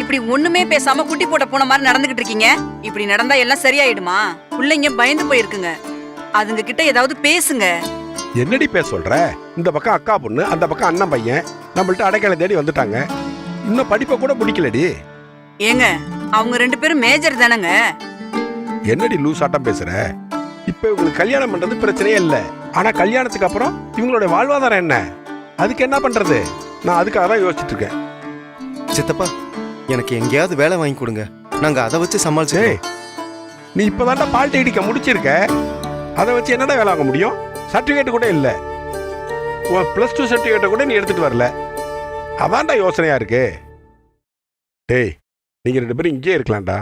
இப்படி ஒண்ணுமே பேசாம குட்டி போட்ட போன மாதிரி நடந்துகிட்டு இருக்கீங்க? இப்படி நடந்தா எல்லாம் சரியாயிடுமா? பிள்ளைங்க பயந்து போயிருக்குங்க. அதுங்க கிட்ட ஏதாவது பேசுங்க. என்னடி பேச சொல்ற? இந்த பக்கம் அக்கா பொண்ணு, அந்த பக்கம் அண்ணன் பையன் நம்மள்ட்ட அடைக்கலை தேடி வந்துட்டாங்க. இன்னும் படிப்பை கூட முடிக்கலடி. ஏங்க, அவங்க 2 பேரும் மேஜர் தானங்க. என்னடி லூஸ் ஆட்டம் பேசுற? இப்ப இவங்களுக்கு கல்யாணம் பண்றது பிரச்சனையே இல்ல. ஆனா கல்யாணத்துக்கு அப்புறம் இவங்களோட வாழ்வாதாரம் என்ன? அதுக்கு என்ன பண்றது? நான் அதுக்காக தான் யோசிச்சுட்டு இருக்கேன். சித்தப்பா, எனக்கு எங்கேயாவது வேலை வாங்கி கொடுங்க, நாங்க அதை வச்சு சமாளிச்சு. நீ இப்பதான்டா பாலிடெக்னிக்க முடிச்சிருக்க, அதை வச்சு என்னடா வேலை வாங்க முடியும்? சர்டிபிகேட் கூட இல்ல. உன் +2 சர்டிபிகேட்டை கூட நீ எடுத்துட்டு வரல. அதான்டா யோசனையா இருக்கு. டேய், நீங்க 2 பேரும் இங்கே இருக்கலாம்டா.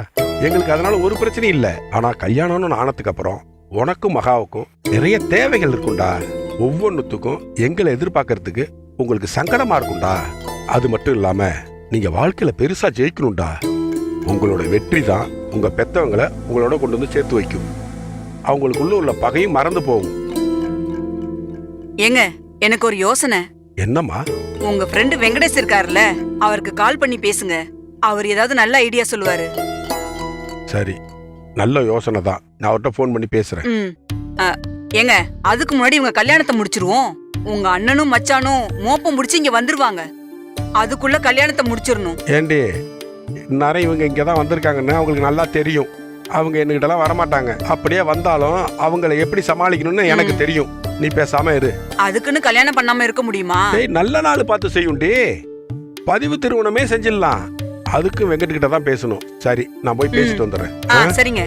எங்களுக்கு அதனால ஒரு பிரச்சனையும் இல்லை. ஆனா கல்யாணம்னு ஆனதுக்கு அப்புறம் உனக்கும் மகாவுக்கும் நிறைய தேவைகள் இருக்கும்டா. ஒவ்வொன்றுத்துக்கும் எங்களை எதிர்பார்க்கறதுக்கு உங்களுக்கு சங்கடமா இருக்கும்டா. அது மட்டும் இல்லாம நீங்க வாழ்க்கையில பெருசா ஜெயிக்கணும்டா. உங்களோட வெற்றி தான் உங்க பெத்தவங்களை உங்களோட கொண்டு வந்து சேர்த்து வைக்கும். அவங்களுக்குள்ள உள்ள பகையும் மறந்து போகும். ஏங்க, எனக்கு ஒரு யோசனை. என்னம்மா? உங்க ஃப்ரெண்டு வெங்கடேஷ் இருக்காருல்ல, அவருக்கு கால் பண்ணி பேசுங்க. அவர் ஏதாவது நல்ல ஐடியா சொல்லுவாரு. சரி, நல்ல யோசனை தான். நான் அவர்கிட்ட ஃபோன் பண்ணி பேசுறேன். ஏங்க, அதுக்கு முன்னாடி உங்க கல்யாணத்தை முடிச்சிருவோம். உங்க அண்ணனும் மச்சானும் மோப்பம் முடிச்சு இங்க வந்துருவாங்க. அதுக்குள்ள கல்யாணத்தை முடிச்சிடணும். ஏண்டி, இந்நேரம் இவங்க இங்கதான் வந்திருக்காங்கன்னு அவங்களுக்கு நல்லா தெரியும். அவங்க என்கிட்டலாம் வரமாட்டாங்க. அப்படியே வந்தாலும் அவங்களை எப்படி சமாளிக்கணும்னு எனக்கு தெரியும். நீ பேசாம இரு. அதுக்குன்னு கல்யாணம் பண்ணாம இருக்க முடியுமா? நல்ல நாள் பார்த்து செய்யுண்டி. பதிவு திருமணமே செஞ்சிடலாம். அதுக்கு வெங்கட்கிட்ட தான் பேசணும். சரி, நான் போய் பேசிட்டு வந்துடுறேன். சரிங்க.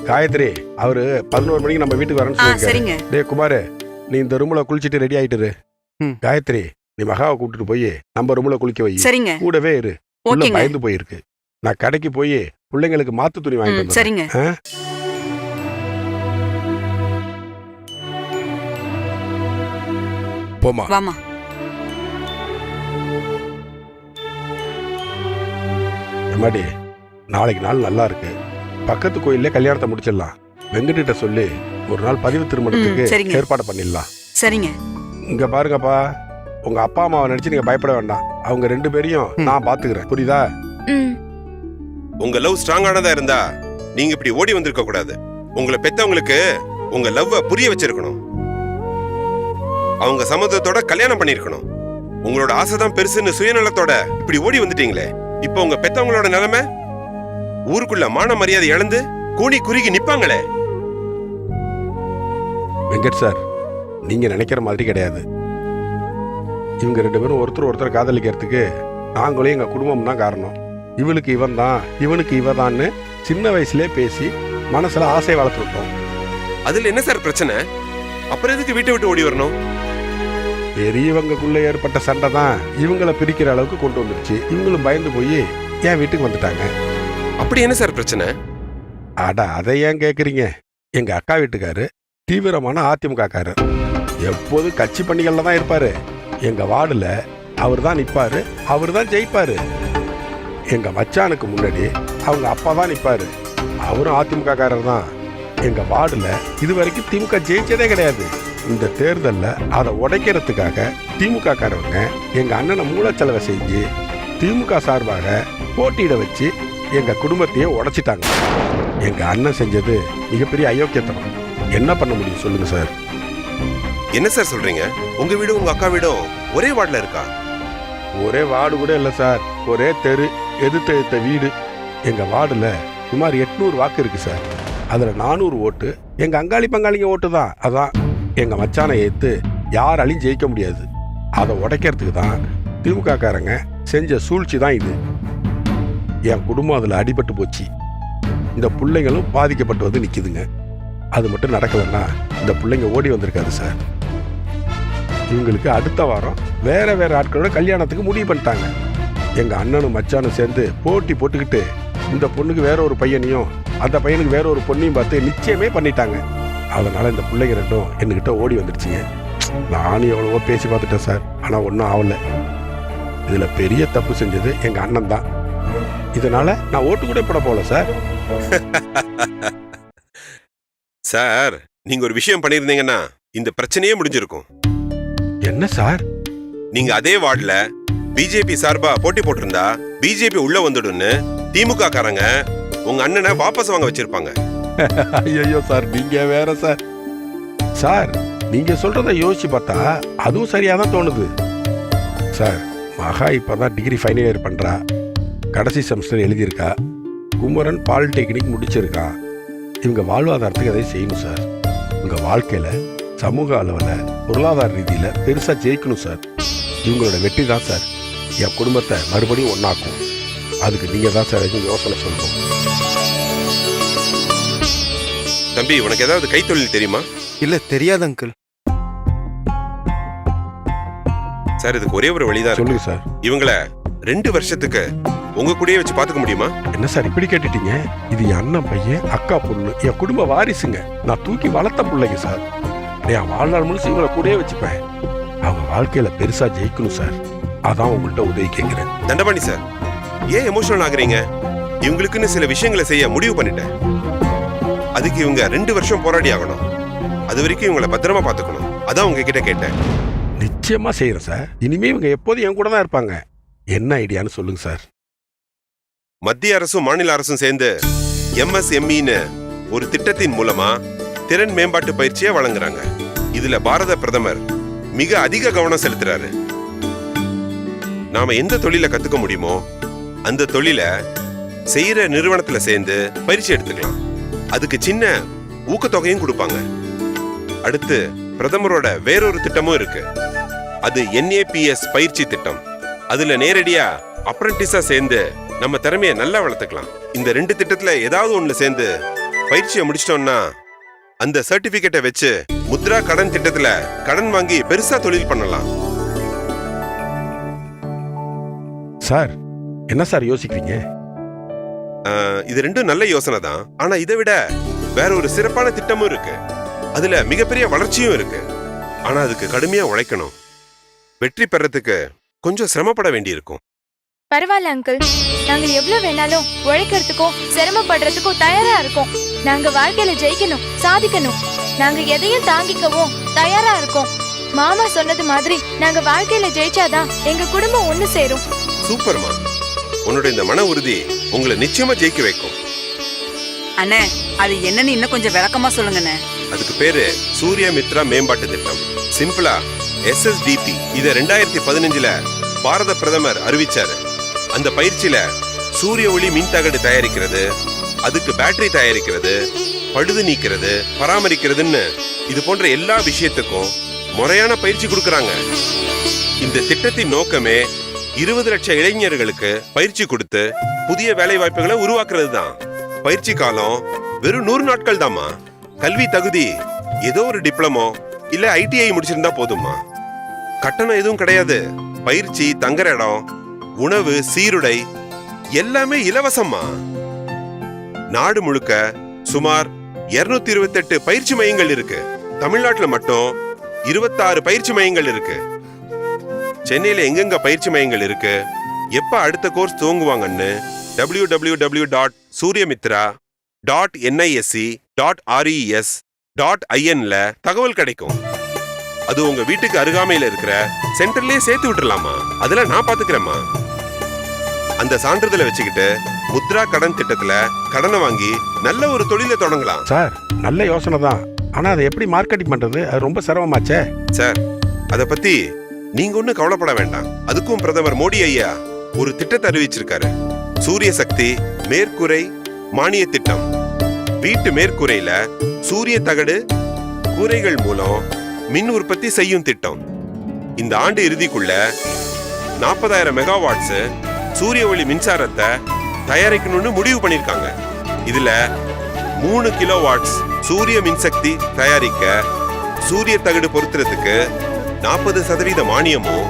காயத்ரி, அவரு 11 மணிக்கு நம்ம வீட்டுக்கு வரேன்னு சரிங்க. சொல்லிருக்காரு. டேய் குமார், நீ இந்த ரூம்ல குளிச்சிட்டு ரெடி ஆயிட்டு. காயத்ரி, நீ மகாவை கூட்டிட்டு போய் நம்ம ரூம்ல குளிக்க வை. சரிங்க. கூடவே இரு. பயந்து போயிருக்கு. நான் கடைக்கு போய் பிள்ளைங்களுக்கு மாத்து துணி வாங்கிட்டு வந்தேன். சரிங்க. போமா. வாமா. எம்மாடி, நாளைக்கு நாள் நல்லா இருக்கு. பக்கத்து கோயில்ல கல்யாணத்தை முடிச்சிடலாம். வெங்கட்டிட்ட சொல்லி ஒரு நாள் பதிவு திருமணத்துக்கு ஏற்பாடு பண்ணிடலாம். சரிங்க. இங்க பாருங்கப்பா, உங்க அப்பா அம்மாவை நினைச்சு நீங்க பயப்பட வேண்டாம். அவங்க 2 பேரையும் நான் பாத்துக்கிறேன். புரியுதா? உங்க லவ் ஸ்ட்ராங்கானதா இருந்தா நீங்க இப்படி ஓடி வந்திருக்க கூடாது. உங்களை பெத்தவங்களுக்கு உங்க லவ்வ புரிய வச்சிருக்கணும். அவங்க சம்மதத்தோட கல்யாணம் பண்ணிருக்கணும். உங்களோட ஆசைதான் பெருசுன்னு சுயநலத்தோட இப்படி ஓடி வந்துட்டீங்களே. இப்ப உங்க பெத்தவங்களோட நிலைமை, ஊருக்குள்ள மான மரியாதை இழந்து கூனி குறுகி நிப்பாங்களே. வெங்கட் சார், நீங்க நினைக்கிற மாதிரி கிடையாது. இவங்க 2 பேரும் ஒருத்தர் காதலிக்கிறதுக்கு நாங்களும் எங்க குடும்பம் தான் காரணம். இவளுக்கு இவன் தான், இவனுக்கு இவதான்னு சின்ன வயசுலயே பேசி மனசுல ஆசை வளர்த்துட்டோம். அதுல என்ன சார் பிரச்சனை? அப்புறம் எதுக்கு வீட்டை விட்டு ஓடி வரணும்? பெரியவங்களுக்குள்ள ஏற்பட்ட சண்டை தான் இவங்களை பிரிக்கிற அளவுக்கு கொண்டு வந்துருச்சு. இவங்களும் பயந்து போய் என் வீட்டுக்கு வந்துட்டாங்க. அப்படி என்ன சார் பிரச்சனை? அட, அதை ஏன் கேக்குறீங்க? எங்க அக்கா வீட்டுக்காரு தீவிரமான அதிமுக காரர். எப்போதும் கட்சி பணிகள்ல தான் இருப்பாரு. எங்க வார்டுல அவர் தான் நிப்பாரு, அவர் தான் ஜெயிப்பாரு. எங்க மச்சானுக்கு முன்னாடி அவங்க அப்பா தான் நிப்பாரு, அவரும் அதிமுக காரர் தான். எங்க வார்டுல இதுவரைக்கும் திமுக ஜெயிச்சதே கிடையாது. இந்த தேர்தல்ல அதை உடைக்கிறதுக்காக திமுக காரவங்க எங்க அண்ணனை மூலச்செலவை செஞ்சு திமுக சார்பாக போட்டியிட வச்சு எங்க குடும்பத்தையே உடைச்சிட்டாங்க. எங்க அண்ணன் செஞ்சது மிகப்பெரிய அயோக்கியத்தனம். என்ன பண்ண முடியும் சொல்லுங்க சார்? என்ன சார் சொல்றீங்க? உங்க வீடும் உங்க அக்கா வீடும் ஒரே வார்டுல இருக்கா? ஒரே வார்டு கூட இல்ல சார், ஒரே தெரு, எதிர்த்த வீடு. எங்க வார்டுல சுமார் 800 வாக்கு இருக்கு சார். அதுல 400 ஓட்டு எங்க அங்காளி பங்காளிங்க ஓட்டு தான். அதான் எங்க மச்சானை ஏத்து யாராலையும் ஜெயிக்க முடியாது. அதை உடைக்கிறதுக்கு தான் திமுக காரங்க செஞ்ச சூழ்ச்சி தான் இது. என் குடும்பம் அதுல அடிபட்டு போச்சு. இந்த பிள்ளைங்களும் பாதிக்கப்பட்டு வந்து நிக்குதுங்க. அது மட்டும் நடக்கலன்னா இந்த பிள்ளைங்க ஓடி வந்திருக்காரு சார். இவங்களுக்கு அடுத்த வாரம் வேற ஆட்களோட கல்யாணத்துக்கு முடிவு பண்ணிட்டாங்க. எங்க அண்ணனும் மச்சானும் சேர்ந்து போட்டி போட்டுக்கிட்டு இந்த பொண்ணுக்கு வேற ஒரு பையனையும் அந்த பையனுக்கு வேற ஒரு பொண்ணையும் பார்த்து நிச்சயமே பண்ணிட்டாங்க. அதனால இந்த பிள்ளைங்க 2ம் என்கிட்ட ஓடி வந்துடுச்சுங்க. நானும் எவ்வளவோ பேசி பார்த்துட்டேன் சார், ஆனா ஒன்றும் ஆகல. இதுல பெரிய தப்பு செஞ்சது எங்க அண்ணன் தான். இதனால நான் ஓட்டு கூட போட போகல சார். சார், நீங்க ஒரு விஷயம் பண்ணிருந்தீங்கன்னா இந்த பிரச்சனையே முடிஞ்சிருக்கும். என்ன சார்? நீங்க அதே வார்டுல பிஜேபி சார்பா போட்டி போட்டிருந்தா பிஜேபி உள்ள வந்துடும்னு திமுக காரங்க உங்க அண்ணனை வாபஸ் வாங்க வச்சிருப்பாங்க. ஐயோ சார், நீங்க வேற சார். சார், நீங்க சொல்றத யோசிச்சு பார்த்தா அதுவும் சரியா தான் தோணுது சார். மகா இப்பதான் டிகிரி ஃபைனல் இயர் பண்றா, கடைசி செமஸ்டர் எழுதியிருக்கா. குமரன் பாலிடெக்னிக் முடிச்சிருக்கா. இவங்க வாழ்வாதாரத்துக்கு எதையும் செய்யணும் சார். உங்க வாழ்க்கையில சமூக அளவில் பொருளாதார ரீதியில பெருசா ஜெயிக்கணும் சார். இவங்களோட வெற்றி தான் சார் என் குடும்பத்தை மறுபடியும் ஒன்னாக்கும். அதுக்கு நீங்க தான் சார் எதுவும் யோசனை சொல்லணும். தம்பி, உனக்கு ஏதாவது கைத்தொழில் தெரியுமா? இல்ல தெரியாது அங்கிள். சார், இதுக்கு ஒரே ஒரு வழிதான் இருக்கு. சொல்லுங்க சார். இவங்கள 2 வருஷத்துக்கு உங்க கூடயே வச்சு பாத்துக்க முடியுமா? என்ன சார் இப்படி கேட்டுட்டீங்க? இது என் அண்ணன் பையன், அக்கா பொண்ணு, என் குடும்ப வாரிசுங்க. நான் தூக்கி வளர்த்த பிள்ளைங்க சார். என் வாழ்நாள் முழுசு இவங்களை கூடயே வச்சுப்பேன். அவங்க வாழ்க்கையில பெருசா ஜெயிக்கணும் சார். அதான் உங்கள்கிட்ட உதவி கேட்கிறேன். தண்டபாணி சார், ஏன் எமோஷனல் ஆகுறீங்க? இவங்களுக்குன்னு சில விஷயங்களை செய்ய முடிவு பண்ணிட்டேன். அதுக்கு இவங்க 2 வருஷம் போராடி ஆகணும். அது வரைக்கும் இவங்களை பத்திரமா பாத்துக்கணும். அதான் உங்ககிட்ட கேட்டேன். நிச்சயமா செய்யறேன் சார். இனிமே இவங்க எப்போதும் என் கூட தான் இருப்பாங்க. என்ன ஐடியான்னு சொல்லுங்க சார். மத்திய அரசும் மாநில அரசும் சேர்ந்து MSMEன்னு ஒரு திட்டத்தின் மூலமா திறன் மேம்பாட்டு பயிற்சியை வழங்குறாங்க. இதுல பாரத பிரதமர் மிக அதிக கவனம் செலுத்துறாரு. நாம எந்த தொழிலை கத்துக்க முடியுமோ அந்த தொழிலை செய்யற நிறுவனத்துல சேர்ந்து பயிற்சி எடுத்துக்கலாம். அதுக்கு சின்ன ஊக்கத்தொகையும் கொடுப்பாங்க. அடுத்து பிரதமரோட வேறொரு திட்டமும் இருக்கு. அது NAPS பயிற்சி திட்டம். அதுல நேரடியா அப்ரண்டிஸா சேர்ந்து நம்ம திறமையை நல்லா வளர்த்துக்கலாம். இந்த 2 திட்டத்துல ஏதாவது ஒண்ணுல சேர்ந்து பயிற்சியை முடிச்சிட்டோம்னா அந்த சர்டிபிகேட்டை வச்சு முத்ரா கடன் திட்டத்துல கடன் வாங்கி பெருசா தொழில் பண்ணலாம். சார், என்ன சார் யோசிக்கிறீங்க? இது 2 நல்ல யோசனை தான். ஆனா இதை விட வேற ஒரு சிறப்பான திட்டமும் இருக்கு. அதுல மிகப்பெரிய வளர்ச்சியும் இருக்கு. ஆனா அதுக்கு கடுமையா உழைக்கணும். வெற்றி பெறத்துக்கு கொஞ்சம் சிரமப்பட வேண்டியிருக்கும். பரவாயில்ல அங்கிள், நாங்க எவ்வளவு வேணாலும் உழைக்கிறதுக்கும் சிரமப்படுறதுக்கும் தயாரா இருக்கோம். நாங்க வாழ்க்கையில ஜெயிக்கணும், சாதிக்கணும். நாங்க எதையும் தாங்கிக்கவும் தயாரா இருக்கோம். மாமா சொன்னது மாதிரி நாங்க வாழ்க்கையில ஜெயிச்சாதான் எங்க குடும்பம் ஒண்ணு சேரும். சூப்பர்மா, உன்னோட இந்த மன உறுதி உங்களை நிச்சயமா ஜெயிக்க வைக்கும். அண்ணே, அது என்னன்னு இன்னும் கொஞ்சம் விளக்கமா சொல்லுங்கண்ணே. அதுக்கு பேரு சூரிய மித்ரா மேம்பாட்டு திட்டம், சிம்பிளா SSDP. இத 2015ல பாரத பிரதமர் அறிவிச்சாரு. அந்த பயிற்சியில சூரிய ஒளி மின் தகடு தயாரிக்கிறது, அதுக்கு பேட்டரி தயாரிக்கிறது, பழுது நீக்கிறது, பராமரிக்கிறதுன்னு இது போன்ற எல்லா விஷயத்துக்கும் முறையான பயிற்சி கொடுக்கறாங்க. இந்த திட்டத்தின் நோக்கமே 20 லட்சம் இளைஞர்களுக்கு பயிற்சி கொடுத்து புதிய வேலை வாய்ப்புகளை உருவாக்குறது தான். பயிற்சி காலம் வெறும் 100 நாட்கள் தாமா. கல்வி தகுதி ஏதோ ஒரு டிப்ளமோ இல்ல ITI முடிச்சிருந்தா போதுமா. கட்டணம் எதுவும் கிடையாது. பயிற்சி, தங்குற இடம், உணவு, சீருடை எல்லாமே இலவசமா. நாடு முழுக்க சுமார் 228 பயிற்சி மையங்கள் இருக்கு. தமிழ்நாட்டுல மட்டும் 26 பயிற்சி மையங்கள் இருக்கு. சென்னையில எங்கெங்க பயிற்சி மையங்கள் இருக்கு, எப்ப அடுத்த கோர்ஸ் துவங்குவாங்கன்னு www.suryamitra.nisc.res.in தகவல் கிடைக்கும். அது உங்க வீட்டுக்கு அருகாமையில இருக்கிற சென்டர்லயே சேர்த்து விட்டுறலாமா. அதெல்லாம் நான் பாத்துக்கிறேம்மா. அந்த சான்றிதழை வச்சுக்கிட்டு முத்ரா கடன் திட்டத்துல கடனை வாங்கி நல்ல ஒரு தொழிலை தொடங்கலாம். சார், நல்ல யோசனை தான். ஆனா அதை எப்படி மார்க்கெட்டிங் பண்றது? அது ரொம்ப சிரமமாச்சே. சார், அத பத்தி நீங்க ஒண்ணும் கவலைப்பட வேண்டாம். அதுக்கும் பிரதமர் மோடி ஐயா ஒரு திட்டத்தை அறிவிச்சிருக்காரு. சூரிய சக்தி மேற்கூரை மானிய திட்டம். வீட்டு மேற்கூரையில சூரிய தகடு கூரைகள் மூலம் மின் உற்பத்தி செய்யும் திட்டம். இந்த ஆண்டு இறுதிக்குள்ள 40,000 மெகாவாட்ஸ் சூரிய ஒளி மின்சாரத்தை தயாரிக்கணும்னு முடிவு பண்ணிருக்காங்க. இதுல 3 கிலோவாட்ஸ் சூரிய மின்சக்தி தயாரிக்க சூரிய தகடு பொருத்துறதுக்கு 40% மானியமும்,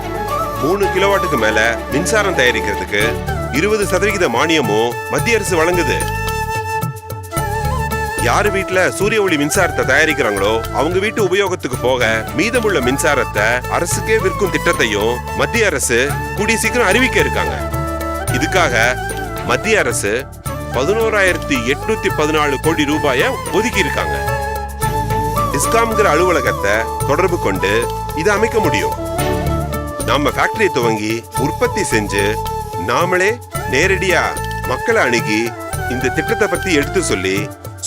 3 கிலோவாட்டுக்கு மேல மின்சாரம் தயாரிக்கிறதுக்கு 20% மானியமும் மத்திய அரசு வழங்குது. யாரு வீட்டுல சூரிய ஒளி மின்சாரத்தை தயாரிக்கிறாங்களோ அவங்க வீட்டு உபயோகத்துக்கு போக மீதமுள்ள மின்சாரத்தை அரசுக்கே விற்கும் திட்டத்தையும் மத்திய அரசு கூடிய சீக்கிரம் அறிவிக்க இருக்காங்க. இதுக்காக மத்திய அரசு 11,814 கோடி ரூபாயை ஒதுக்கி இருக்காங்க. டிஸ்காம்ங்கிற அலுவலகத்தை தொடர்பு கொண்டு இதை அமைக்க முடியும். நாம ஃபேக்டரி துவங்கி உற்பத்தி செஞ்சு நாமளே நேரடியா மக்களை அணுகி இந்த திட்டத்தை பத்தி எடுத்து சொல்லி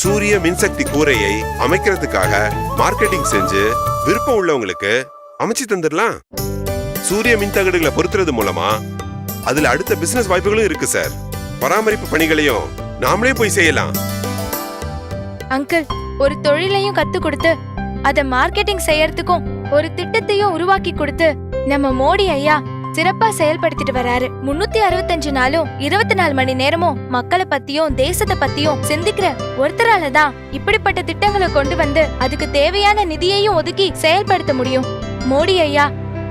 சூரிய மின்சக்தி கூரையை அமைக்கிறதுக்காக மார்க்கெட்டிங் செஞ்சு விருப்பம் உள்ளவங்களுக்கு அமைச்சு தந்துடலாம். சூரிய மின் தகடுகளை பொருத்துறது மூலமா அதுல அடுத்த பிசினஸ் வாய்ப்புகளும் இருக்கு சார். பராமரிப்பு பணிகளையும் நாமளே போய் செய்யலாம். அங்கிள், ஒரு தொழிலையும் கத்து கொடுத்து அத மார்க்கெட்டிங் செய்யறதுக்கும் ஒரு திட்டத்தையும் உருவாக்கி கொடுத்து நம்ம மோடி ஐயா சிறப்பா செயல்படுத்திட்டு வராரு. 365 நாளும் 24 மணி நேரமும் மக்களை பத்தியும் தேசத்தை பத்தியும் சிந்திக்கிற ஒருத்தரால தான் இப்படிப்பட்ட திட்டங்களை கொண்டு வந்து அதுக்கு தேவையான நிதியையும் ஒதுக்கி செயல்படுத்த முடியும். மோடி ஐயா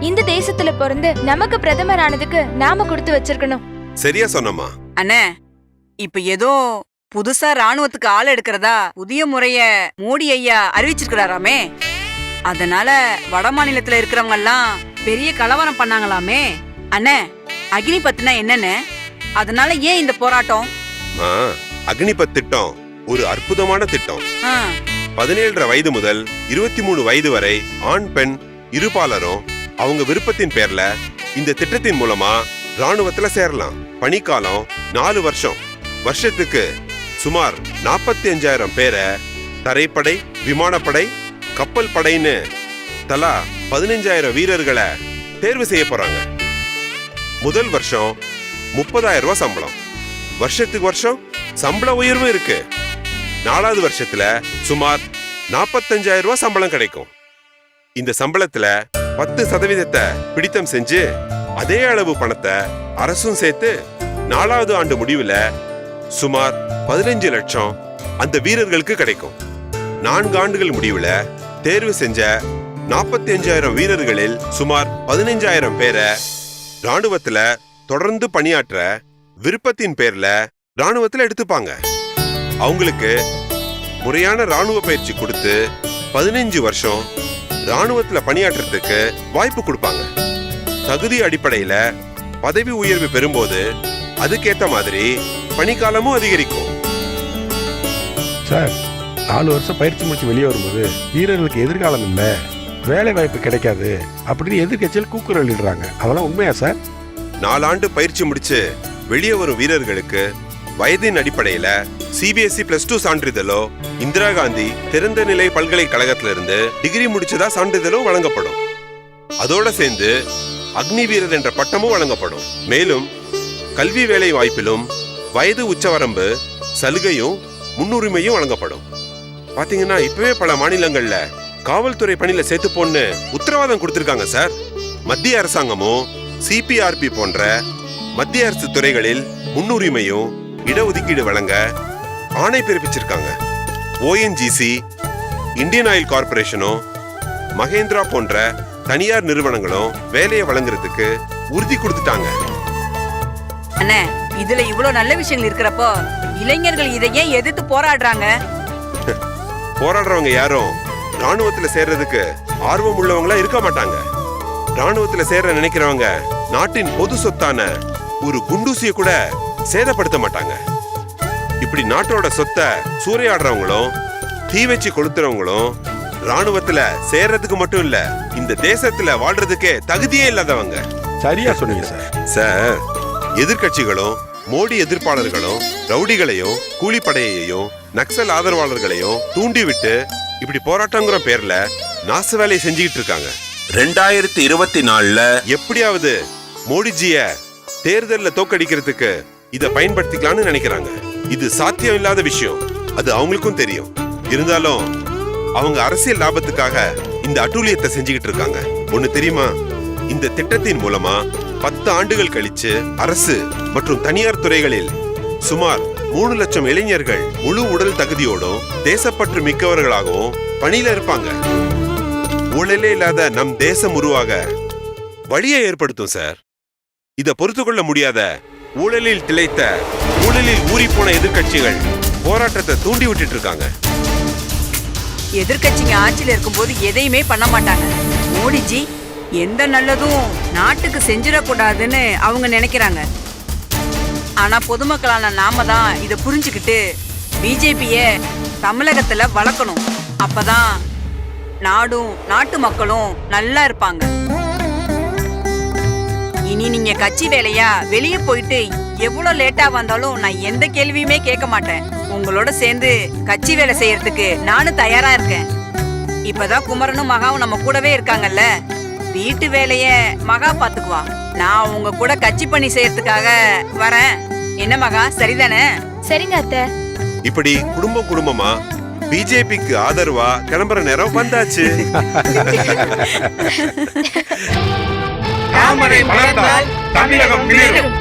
இந்த தேசத்துல பிறந்து நமக்கு பிரதமர் ஆனதுக்கு நாம கொடுத்து வச்சிருக்கணும். சரியா சொன்னம்மா. அண்ணே, இப்ப ஏதோ புதுசா ராணுவத்துக்கு ஆள் எடுக்கிறதா புதிய முறைய மோடி ஐயா அறிவிச்சிருக்கிறாராமே. அதனால வட மாநிலத்துல இருக்கிறவங்க எல்லாம் பெரிய கலவரம் பண்ணாங்களாமே. அண்ணே, அக்னிபத்னா என்னன்னு, அதனால ஏன் இந்த போராட்டம்? அக்னிபத் திட்டம் ஒரு அற்புதமான திட்டம். 17 வயது முதல் 23 வயது வரை ஆண் பெண் இருபாலரும் அவங்க விருப்பத்தின் பேர்ல இந்த திட்டத்தின் மூலமா ராணுவத்துல சேரலாம். பணிக்காலம் 4 வருஷம். வருஷத்துக்கு சுமார் 45,000 பேரை தரைப்படை, விமானப்படை, கப்பல் படைன்னு தலா 15,000 வீரர்களை தேர்வு செய்ய போறாங்க. முதல் வருஷம் 30,000 ரூபாய் சம்பளம். வருஷத்துக்கு வருஷம் சம்பள உயர்வு இருக்கு. 4வது வருஷத்துல சுமார் 45,000 ரூபாய் சம்பளம் கிடைக்கும். இந்த சம்பளத்துல 10% பிடித்தம் செஞ்சு அதே அளவு பணத்தை அரசும் சேர்த்து 4வது ஆண்டு முடிவுல சுமார் 15 லட்சம் அந்த வீரர்களுக்கு கிடைக்கும். 4 ஆண்டுகள் முடிவுல தேர்வு செஞ்ச 45,000 வீரர்களில் சுமார் 15,000 பேரை ராணுவத்துல தொடர்ந்து பணியாற்ற விருப்பத்தின் பேர்ல ராணுவத்துல எடுத்துப்பாங்க. அவங்களுக்கு முறையான ராணுவ பயிற்சி கொடுத்து 15 வருஷம் ராணுவத்துல பணியாற்றுறதுக்கு வாய்ப்பு கொடுப்பாங்க. தகுதி அடிப்படையில பதவி உயர்வு பெறும்போது அதுக்கேத்த மாதிரி பணிக்காலமும் அதிகரிக்கும். சார், 4 வருஷம் பயிற்சி முடிச்சு வெளியே வரும்போது வீரர்களுக்கு எதிர்காலம் இல்லை, வேலை வாய்ப்பு கிடைக்காது அப்படின்னு எதிர்கட்சியில் கூக்குரலிடுறாங்க. அதெல்லாம் உண்மையா சார்? 4 ஆண்டு பயிற்சி முடிச்சு வெளியே வரும் வீரர்களுக்கு வயதின் அடிப்படையில CBSE +2 சான்றிதழோ, இந்திரா காந்தி திறந்த நிலை பல்கலைக்கழகத்திலிருந்து டிகிரி முடிச்சதா சான்றிதழும் வழங்கப்படும். அதோட சேர்ந்து அக்னி வீரர் என்ற பட்டமும் வழங்கப்படும். மேலும் கல்வி வேலை வாய்ப்பிலும் வயது உச்சவரம்பு சலுகையும் முன்னுரிமையும் வழங்கப்படும். பாத்தீங்கன்னா இப்பவே பல மாநிலங்கள்ல காவல்துறை பணியில சேர்த்து போன்னு உத்தரவாதம் கொடுத்திருக்காங்க சார். மத்திய அரசாங்கமும் CPRP போன்ற மத்திய அரசு துறைகளில் முன்னுரிமையும் இடஒதுக்கீடு வழங்க ஆணை பிறப்பிச்சிருக்காங்க. ONGC, இந்தியன் ஆயில் கார்பரேஷனும் மகேந்திரா போன்ற தனியார் நிறுவனங்களும் வேலையை வழங்குறதுக்கு உறுதி கொடுத்துட்டாங்க. அண்ணே, இதுல இவ்வளவு நல்ல விஷயங்கள் இருக்கிறப்போ இளைஞர்கள் இதை ஏன் எதிர்த்து போராடுறாங்க? போராடுறவங்க யாரும் ராணுவத்துல சேர்றதுக்கு ஆர்வம் உள்ளவங்களா இருக்க மாட்டாங்க. ராணுவத்துல சேர நினைக்கிறவங்க நாட்டின் பொது சொத்தான ஒரு குண்டூசிய கூட சேதப்படுத்த மாட்டாங்க. இப்படி நாட்டோட சொத்தை சூறையாடுறவங்களும் தீ வச்சு கொளுத்துறவங்களும் ராணுவத்துல சேர்றதுக்கு மட்டும் இல்ல, இந்த தேசத்துல வாழ்றதுக்கே தகுதியே இல்லாதவங்க. சரியா சொன்னீங்க சார். சார், எதிர்கட்சிகளும் மோடி எதிர்ப்பாளர்களும் ரவுடிகளையும் கூலிப்படையையும் நக்சல் ஆதரவாளர்களையும் தூண்டிவிட்டு இப்படி போராட்டங்கிற பேர்ல நாச வேலையை செஞ்சுக்கிட்டு இருக்காங்க. 2024ல எப்படியாவது மோடிஜிய தேர்தல்ல தோக்கடிக்கிறதுக்கு இத பயன்படுத்திக்கலாம்னு நினைக்கிறாங்க. இது சாத்தியம் இல்லாத விஷயம், அது அவங்களுக்கும் தெரியும். இருந்தாலும் அவங்க அரசியல் லாபத்துக்காக இந்த அட்டூழியத்தை செஞ்சுக்கிட்டு இருக்காங்க. ஒண்ணு தெரியுமா, இந்த திட்டத்தின் மூலமா 10 ஆண்டுகள் கழிச்சு அரசு மற்றும் தனியார் துறைகளில் சுமார் 3 லட்சம் இளைஞர்கள் முழு உடல் தகுதியோடும் தேசப்பற்று மிக்கவர்களாகவும் பணியில இருப்பாங்க. ஊழலே இல்லாத நம் தேசம் உருவாக வழியை ஏற்படுத்தும் சார். இத பொறுத்து கொள்ள முடியாத ஊழலில் திளைத்த ஊழலில் ஊறிப்போன எதிர்கட்சிகள் போராட்டத்தை தூண்டி விட்டுட்டு இருக்காங்க. எதிர்கட்சிங்க ஆட்சியில இருக்கும்போது எதையுமே பண்ண மாட்டாங்க. மோடிஜி எந்த நல்லதும் நாட்டுக்கு செஞ்சிடக்கூடாதுன்னு அவங்க நினைக்கிறாங்க. ஆனா பொதுமக்களான நாம தான் இத புரிஞ்சுக்கிட்டு பிஜேபிய தமிழகத்துல வளர்க்கணும். அப்பதான் நாடும் நாட்டு மக்களும் நல்லா இருப்பாங்க. இனி நீங்க கட்சி வேலையா வெளியே போயிட்டு எவ்வளவு லேட்டா வந்தாலும் நான் எந்த கேள்வியுமே கேட்க மாட்டேன். உங்களோட சேர்ந்து கட்சி வேலை செய்யறதுக்கு நானும் தயாரா இருக்கேன். இப்பதான் குமரனும் மகாவும் நம்ம கூடவே இருக்காங்கல்ல, வீட்டு வேலைய மகா பாத்துக்குவா. நான் உங்க கூட கட்சி பணி செய்யறதுக்காக வரேன். என்ன மகா, சரிதானே? சரிங்க அத்தை. இப்படி குடும்பம் குடும்பமா பிஜேபிக்கு ஆதரவா கிளம்புற நேரம் வந்தாச்சு. தாமரை மலர்ந்தால் தமிழகம் மிளிரும்.